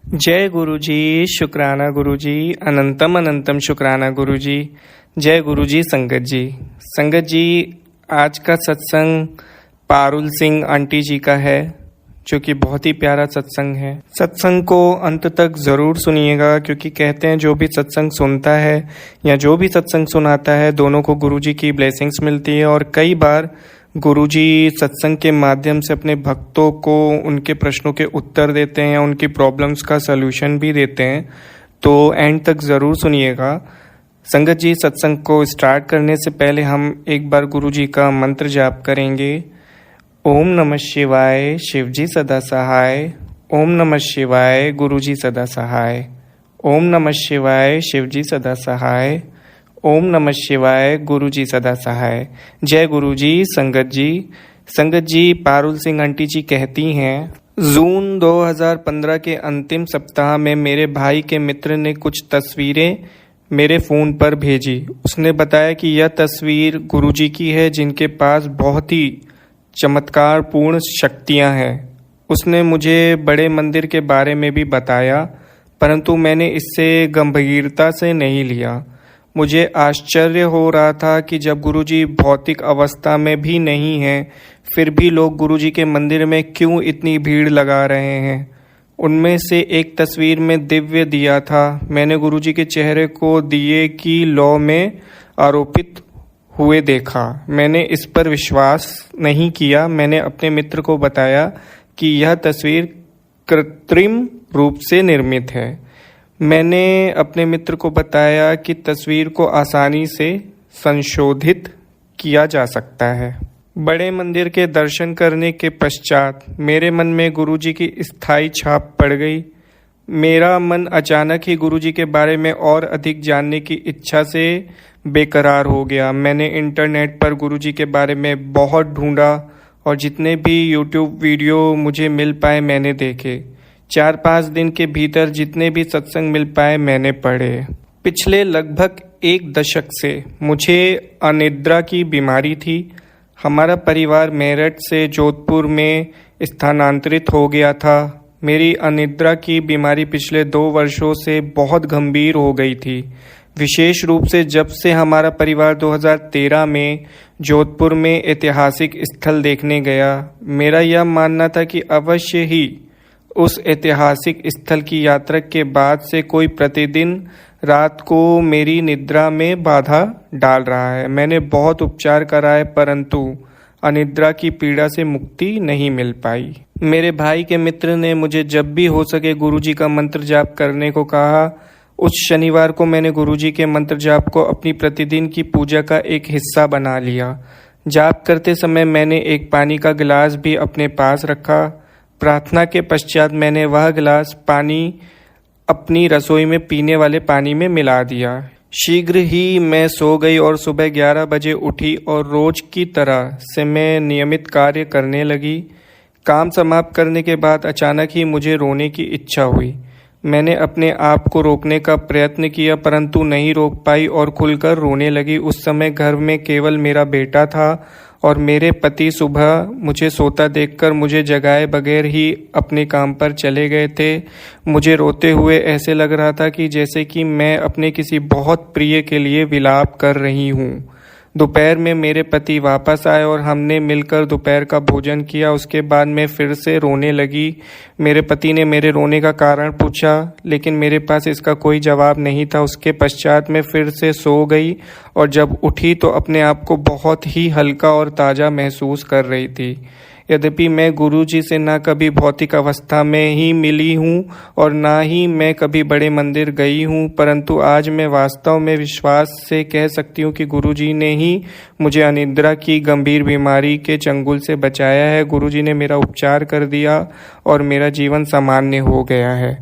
जय गुरुजी, शुक्राना गुरुजी, अनंतम अनंतम शुक्राना गुरुजी। जय गुरुजी संगत जी। संगत जी, आज का सत्संग पारुल सिंह आंटी जी का है, जो कि बहुत ही प्यारा सत्संग है। सत्संग को अंत तक ज़रूर सुनिएगा, क्योंकि कहते हैं जो भी सत्संग सुनता है या जो भी सत्संग सुनाता है, दोनों को गुरुजी की ब्लेसिंग्स मिलती है। और कई बार गुरुजी सत्संग के माध्यम से अपने भक्तों को उनके प्रश्नों के उत्तर देते हैं या उनकी प्रॉब्लम्स का सलूशन भी देते हैं। तो एंड तक ज़रूर सुनिएगा। संगत जी, सत्संग को स्टार्ट करने से पहले हम एक बार गुरुजी का मंत्र जाप करेंगे। ओम नमः शिवाय, शिवजी सदा सहाय। ओम नमः शिवाय, गुरुजी सदा सहाय। ओम नमः शिवाय, शिवजी सदा सहाय। ओम नमः शिवाय, गुरुजी सदा सहाय। जय गुरुजी। संगत जी, पारुल सिंह आंटी जी कहती हैं, जून 2015 के अंतिम सप्ताह में मेरे भाई के मित्र ने कुछ तस्वीरें मेरे फ़ोन पर भेजी। उसने बताया कि यह तस्वीर गुरुजी की है, जिनके पास बहुत ही चमत्कारपूर्ण शक्तियां हैं। उसने मुझे बड़े मंदिर के बारे में भी बताया, परंतु मैंने इससे गंभीरता से नहीं लिया। मुझे आश्चर्य हो रहा था कि जब गुरुजी भौतिक अवस्था में भी नहीं हैं, फिर भी लोग गुरुजी के मंदिर में क्यों इतनी भीड़ लगा रहे हैं। उनमें से एक तस्वीर में दिव्य दिया था। मैंने गुरुजी के चेहरे को दिए की लौ में आरोपित हुए देखा। मैंने इस पर विश्वास नहीं किया। मैंने अपने मित्र को बताया कि यह तस्वीर कृत्रिम रूप से निर्मित है। मैंने अपने मित्र को बताया कि तस्वीर को आसानी से संशोधित किया जा सकता है। बड़े मंदिर के दर्शन करने के पश्चात मेरे मन में गुरुजी की स्थायी छाप पड़ गई। मेरा मन अचानक ही गुरुजी के बारे में और अधिक जानने की इच्छा से बेकरार हो गया। मैंने इंटरनेट पर गुरुजी के बारे में बहुत ढूंढा और जितने भी यूट्यूब वीडियो मुझे मिल पाए मैंने देखे। 4-5 दिन के भीतर जितने भी सत्संग मिल पाए मैंने पढ़े। पिछले लगभग 1 दशक से मुझे अनिद्रा की बीमारी थी। हमारा परिवार मेरठ से जोधपुर में स्थानांतरित हो गया था। मेरी अनिद्रा की बीमारी पिछले 2 वर्षों से बहुत गंभीर हो गई थी, विशेष रूप से जब से हमारा परिवार 2013 में जोधपुर में ऐतिहासिक स्थल देखने गया। मेरा यह मानना था कि अवश्य ही उस ऐतिहासिक स्थल की यात्रा के बाद से कोई प्रतिदिन रात को मेरी निद्रा में बाधा डाल रहा है। मैंने बहुत उपचार कराए, परंतु अनिद्रा की पीड़ा से मुक्ति नहीं मिल पाई। मेरे भाई के मित्र ने मुझे जब भी हो सके गुरुजी का मंत्र जाप करने को कहा। उस शनिवार को मैंने गुरुजी के मंत्र जाप को अपनी प्रतिदिन की पूजा का एक हिस्सा बना लिया। जाप करते समय मैंने एक पानी का गिलास भी अपने पास रखा। प्रार्थना के पश्चात मैंने वह गिलास पानी अपनी रसोई में पीने वाले पानी में मिला दिया। शीघ्र ही मैं सो गई और सुबह 11 बजे उठी और रोज की तरह से मैं नियमित कार्य करने लगी। काम समाप्त करने के बाद अचानक ही मुझे रोने की इच्छा हुई। मैंने अपने आप को रोकने का प्रयत्न किया, परंतु नहीं रोक पाई और खुलकर रोने लगी। उस समय घर में केवल मेरा बेटा था और मेरे पति सुबह मुझे सोता देखकर मुझे जगाए बगैर ही अपने काम पर चले गए थे। मुझे रोते हुए ऐसे लग रहा था कि जैसे कि मैं अपने किसी बहुत प्रिय के लिए विलाप कर रही हूँ। दोपहर में मेरे पति वापस आए और हमने मिलकर दोपहर का भोजन किया। उसके बाद मैं फिर से रोने लगी। मेरे पति ने मेरे रोने का कारण पूछा, लेकिन मेरे पास इसका कोई जवाब नहीं था। उसके पश्चात मैं फिर से सो गई और जब उठी तो अपने आप को बहुत ही हल्का और ताज़ा महसूस कर रही थी। यद्यपि मैं गुरुजी से ना कभी भौतिक अवस्था में ही मिली हूँ और ना ही मैं कभी बड़े मंदिर गई हूँ, परंतु आज मैं वास्तव में विश्वास से कह सकती हूँ कि गुरुजी ने ही मुझे अनिद्रा की गंभीर बीमारी के चंगुल से बचाया है। गुरुजी ने मेरा उपचार कर दिया और मेरा जीवन सामान्य हो गया है।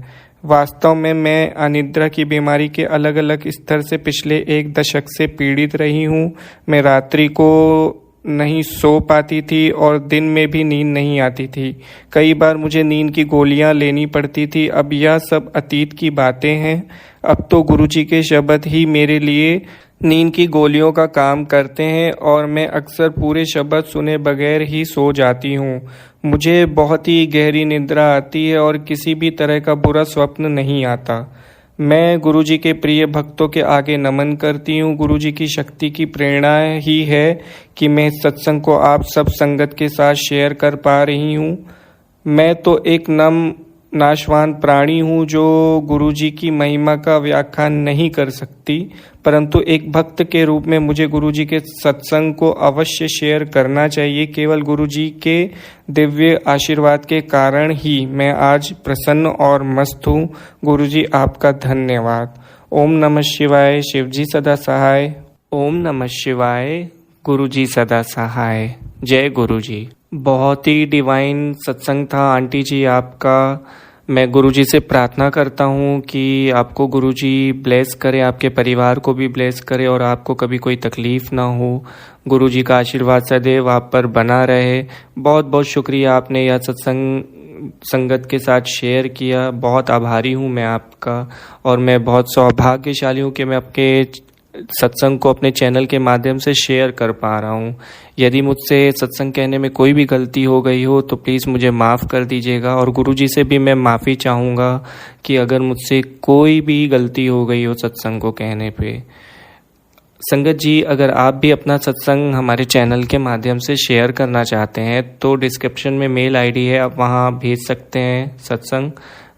वास्तव में मैं अनिद्रा की बीमारी के अलग अलग स्तर से पिछले 1 दशक से पीड़ित रही हूँ। मैं रात्रि को नहीं सो पाती थी और दिन में भी नींद नहीं आती थी। कई बार मुझे नींद की गोलियां लेनी पड़ती थी। अब यह सब अतीत की बातें हैं। अब तो गुरुजी के शब्द ही मेरे लिए नींद की गोलियों का काम करते हैं और मैं अक्सर पूरे शब्द सुने बगैर ही सो जाती हूँ। मुझे बहुत ही गहरी निद्रा आती है और किसी भी तरह का बुरा स्वप्न नहीं आता। मैं गुरुजी के प्रिय भक्तों के आगे नमन करती हूँ। गुरुजी की शक्ति की प्रेरणा ही है कि मैं इस सत्संग को आप सब संगत के साथ शेयर कर पा रही हूँ। मैं तो एक नाशवान प्राणी हूँ जो गुरुजी की महिमा का व्याख्यान नहीं कर सकती, परंतु एक भक्त के रूप में मुझे गुरुजी के सत्संग को अवश्य शेयर करना चाहिए। केवल गुरुजी के दिव्य आशीर्वाद के कारण ही मैं आज प्रसन्न और मस्त हूँ। गुरुजी आपका धन्यवाद। ओम नमः शिवाय। शिवजी सदा सहाय। ओम नमः शिवाय। गुरुजी सदा सहाय। जय गुरुजी। बहुत ही डिवाइन सत्संग था आंटी जी आपका। मैं गुरुजी से प्रार्थना करता हूँ कि आपको गुरुजी ब्लेस करे, आपके परिवार को भी ब्लेस करे और आपको कभी कोई तकलीफ़ ना हो। गुरुजी का आशीर्वाद सदैव आप पर बना रहे। बहुत बहुत शुक्रिया, आपने यह सत्संग संगत के साथ शेयर किया। बहुत आभारी हूँ मैं आपका, और मैं बहुत सौभाग्यशाली हूँ कि मैं आपके सत्संग को अपने चैनल के माध्यम से शेयर कर पा रहा हूँ। यदि मुझसे सत्संग कहने में कोई भी गलती हो गई हो तो प्लीज़ मुझे माफ़ कर दीजिएगा, और गुरुजी से भी मैं माफ़ी चाहूँगा कि अगर मुझसे कोई भी गलती हो गई हो सत्संग को कहने पे। संगत जी, अगर आप भी अपना सत्संग हमारे चैनल के माध्यम से शेयर करना चाहते हैं तो डिस्क्रिप्शन में मेल आईडी है, आप वहाँ भेज सकते हैं सत्संग।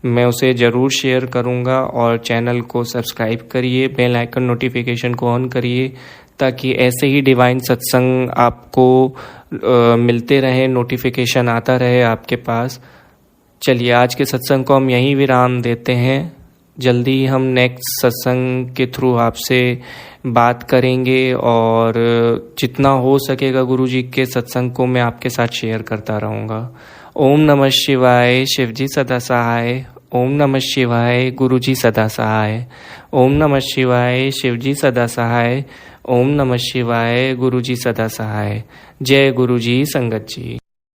मैं उसे ज़रूर शेयर करूँगा। और चैनल को सब्सक्राइब करिए, बेल आइकन नोटिफिकेशन को ऑन करिए, ताकि ऐसे ही डिवाइन सत्संग आपको मिलते रहे, नोटिफिकेशन आता रहे आपके पास। चलिए, आज के सत्संग को हम यहीं विराम देते हैं। जल्दी हम नेक्स्ट सत्संग के थ्रू आपसे बात करेंगे, और जितना हो सकेगा गुरुजी के सत्संग को मैं आपके साथ शेयर करता रहूँगा। ओम नमः शिवाय। शिवजी सदा सहाय। ओम नमः शिवाय। गुरुजी सदा सहाय। ओम नमः शिवाय। शिवजी सदा सहाय। ओम नमः शिवाय। गुरुजी सदा सहाय। जय गुरुजी संगत जी।